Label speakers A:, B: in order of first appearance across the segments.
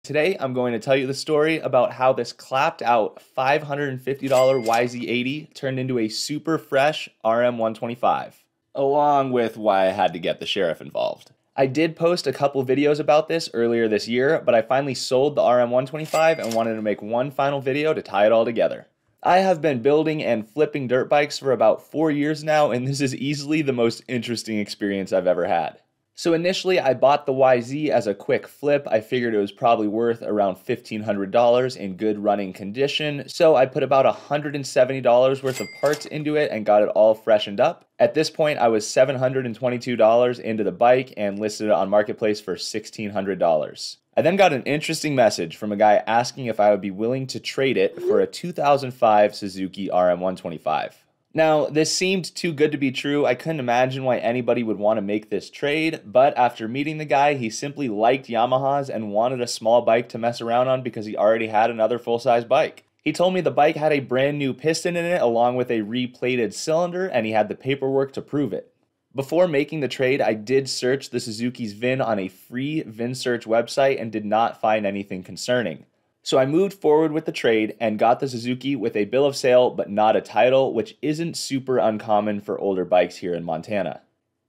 A: Today, I'm going to tell you the story about how this clapped out $550 YZ80 turned into a super fresh RM125, along with why I had to get the sheriff involved. I did post a couple videos about this earlier this year, but I finally sold the RM125 and wanted to make one final video to tie it all together. I have been building and flipping dirt bikes for about 4 years now, and this is easily the most interesting experience I've ever had. So initially, I bought the YZ as a quick flip. I figured it was probably worth around $1,500 in good running condition, so I put about $170 worth of parts into it and got it all freshened up. At this point, I was $722 into the bike and listed it on Marketplace for $1,600. I then got an interesting message from a guy asking if I would be willing to trade it for a 2005 Suzuki RM125. Now, this seemed too good to be true. I couldn't imagine why anybody would want to make this trade, but after meeting the guy, he simply liked Yamahas and wanted a small bike to mess around on because he already had another full-size bike. He told me the bike had a brand new piston in it along with a replated cylinder, and he had the paperwork to prove it. Before making the trade, I did search the Suzuki's VIN on a free VIN search website and did not find anything concerning. So I moved forward with the trade and got the Suzuki with a bill of sale but not a title, which isn't super uncommon for older bikes here in Montana.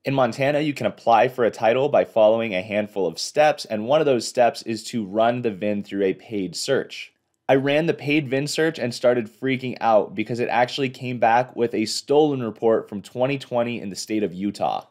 A: In Montana, you can apply for a title by following a handful of steps, and one of those steps is to run the VIN through a paid search. I ran the paid VIN search and started freaking out because it actually came back with a stolen report from 2020 in the state of Utah.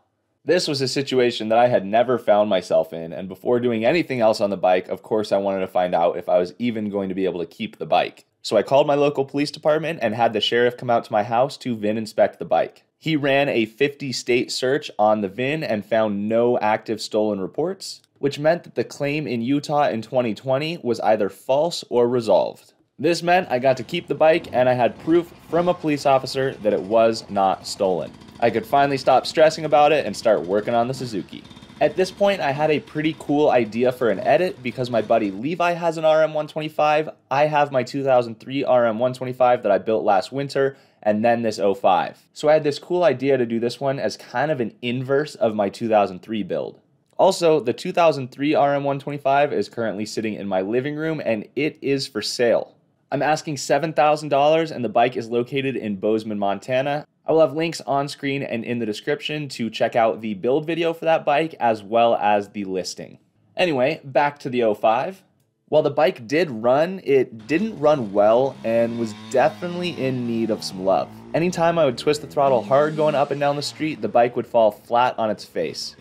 A: This was a situation that I had never found myself in, and before doing anything else on the bike, of course I wanted to find out if I was even going to be able to keep the bike. So I called my local police department and had the sheriff come out to my house to VIN inspect the bike. He ran a 50-state search on the VIN and found no active stolen reports, which meant that the claim in Utah in 2020 was either false or resolved. This meant I got to keep the bike and I had proof from a police officer that it was not stolen. I could finally stop stressing about it and start working on the Suzuki. At this point, I had a pretty cool idea for an edit because my buddy Levi has an RM125, I have my 2003 RM125 that I built last winter, and then this 05. So I had this cool idea to do this one as kind of an inverse of my 2003 build. Also, the 2003 RM125 is currently sitting in my living room and it is for sale. I'm asking $7,000 and the bike is located in Bozeman, Montana. I will have links on screen and in the description to check out the build video for that bike as well as the listing. Anyway, back to the 05. While the bike did run, it didn't run well and was definitely in need of some love. Anytime I would twist the throttle hard going up and down the street, the bike would fall flat on its face.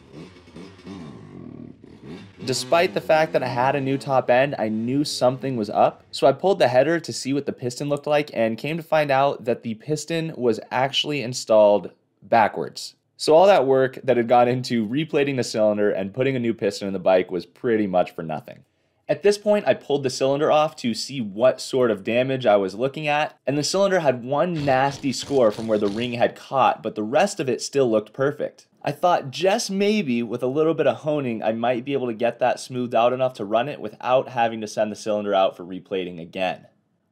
A: Despite the fact that I had a new top end, I knew something was up, so I pulled the header to see what the piston looked like and came to find out that the piston was actually installed backwards. So all that work that had gone into replating the cylinder and putting a new piston in the bike was pretty much for nothing. At this point, I pulled the cylinder off to see what sort of damage I was looking at, and the cylinder had one nasty score from where the ring had caught, but the rest of it still looked perfect. I thought just maybe with a little bit of honing, I might be able to get that smoothed out enough to run it without having to send the cylinder out for replating again.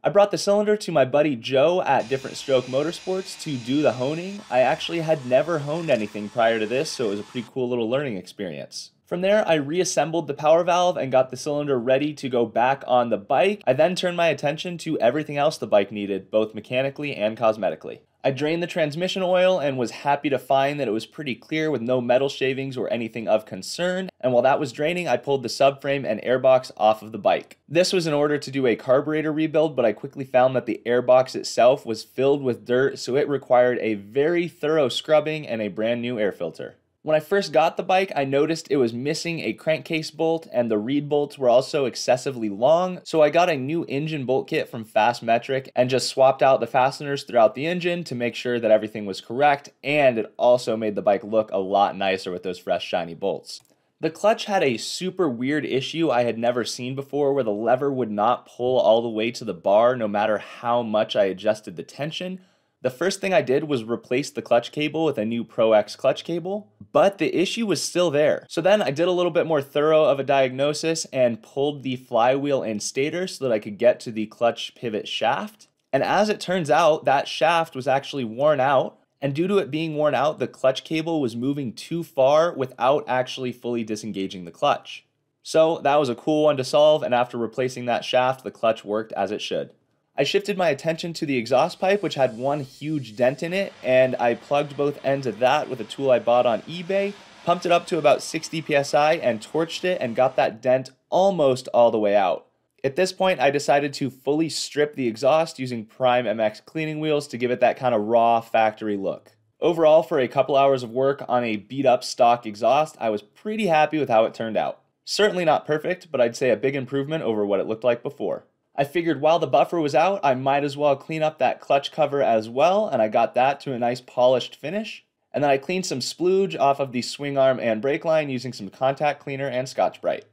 A: I brought the cylinder to my buddy Joe at Different Stroke Motorsports to do the honing. I actually had never honed anything prior to this, so it was a pretty cool little learning experience. From there, I reassembled the power valve and got the cylinder ready to go back on the bike. I then turned my attention to everything else the bike needed, both mechanically and cosmetically. I drained the transmission oil and was happy to find that it was pretty clear with no metal shavings or anything of concern, and while that was draining, I pulled the subframe and airbox off of the bike. This was in order to do a carburetor rebuild, but I quickly found that the airbox itself was filled with dirt, so it required a very thorough scrubbing and a brand new air filter. When I first got the bike, I noticed it was missing a crankcase bolt and the reed bolts were also excessively long, so I got a new engine bolt kit from Fast Metric and just swapped out the fasteners throughout the engine to make sure that everything was correct, and it also made the bike look a lot nicer with those fresh shiny bolts. The clutch had a super weird issue I had never seen before where the lever would not pull all the way to the bar no matter how much I adjusted the tension. The first thing I did was replace the clutch cable with a new Pro X clutch cable, but the issue was still there. So then I did a little bit more thorough of a diagnosis and pulled the flywheel and stator so that I could get to the clutch pivot shaft. And as it turns out, that shaft was actually worn out, and due to it being worn out, the clutch cable was moving too far without actually fully disengaging the clutch. So that was a cool one to solve, and after replacing that shaft, the clutch worked as it should. I shifted my attention to the exhaust pipe, which had one huge dent in it, and I plugged both ends of that with a tool I bought on eBay, pumped it up to about 60 psi and torched it and got that dent almost all the way out. At this point, I decided to fully strip the exhaust using Prime MX cleaning wheels to give it that kind of raw factory look. Overall, for a couple hours of work on a beat up stock exhaust, I was pretty happy with how it turned out. Certainly not perfect, but I'd say a big improvement over what it looked like before. I figured while the buffer was out, I might as well clean up that clutch cover as well, and I got that to a nice polished finish. And then I cleaned some splooge off of the swing arm and brake line using some contact cleaner and Scotch-Brite.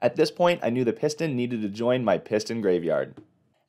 A: At this point, I knew the piston needed to join my Piston Graveyard.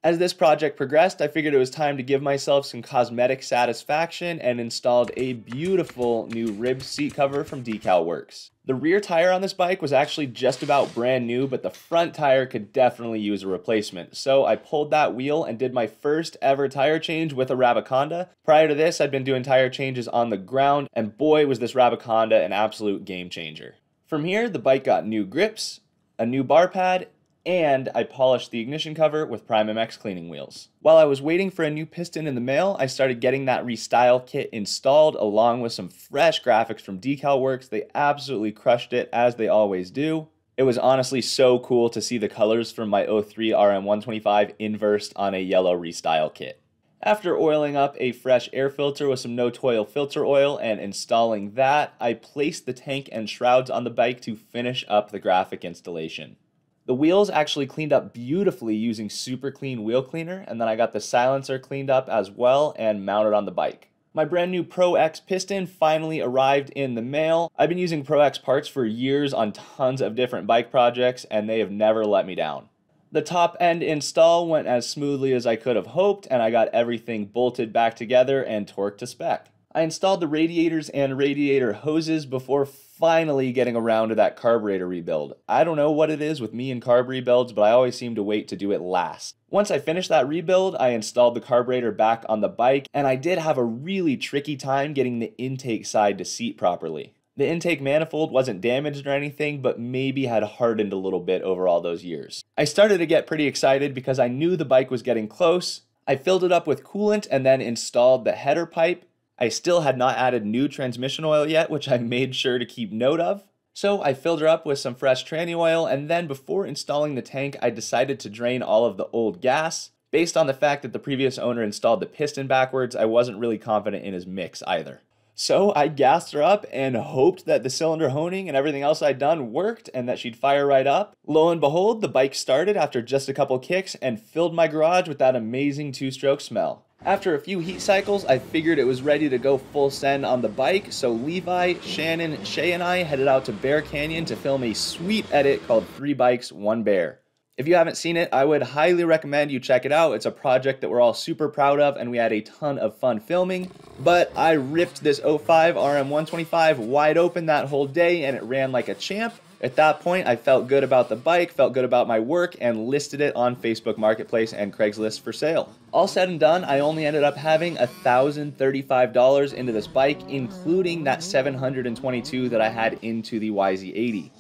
A: As this project progressed, I figured it was time to give myself some cosmetic satisfaction and installed a beautiful new rib seat cover from Decal Works. The rear tire on this bike was actually just about brand new, but the front tire could definitely use a replacement. So I pulled that wheel and did my first ever tire change with a Rabiconda. Prior to this, I'd been doing tire changes on the ground, and boy was this Rabiconda an absolute game changer. From here, the bike got new grips, a new bar pad, and I polished the ignition cover with Prime MX cleaning wheels. While I was waiting for a new piston in the mail, I started getting that Restyle kit installed along with some fresh graphics from Decal Works. They absolutely crushed it, as they always do. It was honestly so cool to see the colors from my 03 RM125 inversed on a yellow Restyle kit. After oiling up a fresh air filter with some no-toil filter oil and installing that, I placed the tank and shrouds on the bike to finish up the graphic installation. The wheels actually cleaned up beautifully using super clean wheel cleaner, and then I got the silencer cleaned up as well and mounted on the bike. My brand new Pro X piston finally arrived in the mail. I've been using Pro X parts for years on tons of different bike projects, and they have never let me down. The top end install went as smoothly as I could have hoped, and I got everything bolted back together and torqued to spec. I installed the radiators and radiator hoses before finally getting around to that carburetor rebuild. I don't know what it is with me and carb rebuilds, but I always seem to wait to do it last. Once I finished that rebuild, I installed the carburetor back on the bike, and I did have a really tricky time getting the intake side to seat properly. The intake manifold wasn't damaged or anything, but maybe had hardened a little bit over all those years. I started to get pretty excited because I knew the bike was getting close. I filled it up with coolant and then installed the header pipe. I still had not added new transmission oil yet, which I made sure to keep note of. So I filled her up with some fresh tranny oil, and then before installing the tank, I decided to drain all of the old gas. Based on the fact that the previous owner installed the piston backwards, I wasn't really confident in his mix either. So I gassed her up and hoped that the cylinder honing and everything else I'd done worked and that she'd fire right up. Lo and behold, the bike started after just a couple kicks and filled my garage with that amazing two-stroke smell. After a few heat cycles, I figured it was ready to go full send on the bike, so Levi, Shannon, Shay, and I headed out to Bear Canyon to film a sweet edit called 3 Bikes, 1 Bear. If you haven't seen it, I would highly recommend you check it out. It's a project that we're all super proud of, and we had a ton of fun filming. But I ripped this 05 RM125 wide open that whole day, and it ran like a champ. At that point, I felt good about the bike, felt good about my work, and listed it on Facebook Marketplace and Craigslist for sale. All said and done, I only ended up having $1,035 into this bike, including that $722 that I had into the YZ80.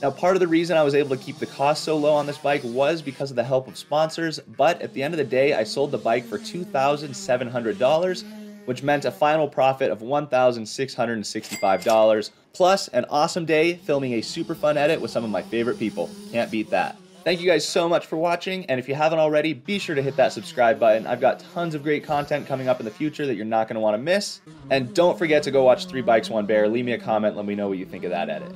A: Now, part of the reason I was able to keep the cost so low on this bike was because of the help of sponsors, but at the end of the day, I sold the bike for $2,700, which meant a final profit of $1,665, plus an awesome day filming a super fun edit with some of my favorite people. Can't beat that. Thank you guys so much for watching, and if you haven't already, be sure to hit that subscribe button. I've got tons of great content coming up in the future that you're not going to want to miss. And don't forget to go watch 3 Bikes, 1 Bear. Leave me a comment, let me know what you think of that edit.